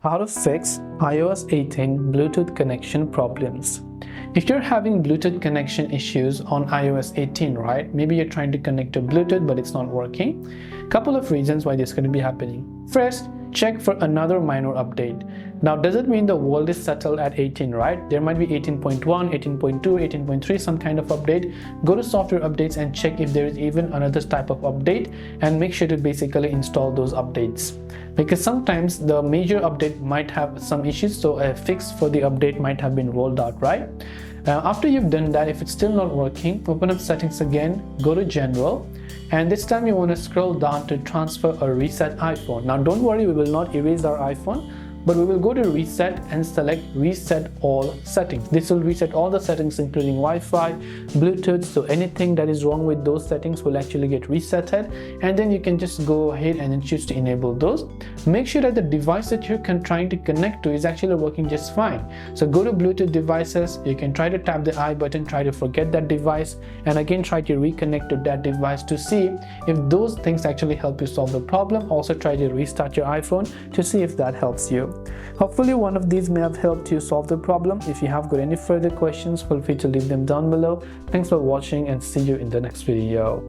How to fix iOS 18 Bluetooth connection problems. If you're having Bluetooth connection issues on iOS 18, right? Maybe you're trying to connect to Bluetooth but it's not working. Couple of reasons why this could be happening. First, check for another minor update. Now, does it mean the world is settled at 18, right? There might be 18.1, 18.2, 18.3, some kind of update. Go to software updates and check if there is even another type of update and make sure to basically install those updates. Because sometimes the major update might have some issues, so a fix for the update might have been rolled out, right? After you've done that, if it's still not working, open up settings again, go to general, and this time you want to scroll down to transfer or reset iPhone. Now don't worry, we will not erase our iPhone, but we will go to reset and select reset all settings. This will reset all the settings including Wi-Fi, Bluetooth, so anything that is wrong with those settings will actually get resetted, and then you can just go ahead and then choose to enable those. Make sure that the device that you're trying to connect to is actually working just fine. So go to Bluetooth devices, you can try to tap the I button, try to forget that device, and again try to reconnect to that device to see if those things actually help you solve the problem. Also try to restart your iPhone to see if that helps you. Hopefully one of these may have helped you solve the problem. If you have got any further questions, feel free to leave them down below. Thanks for watching and see you in the next video.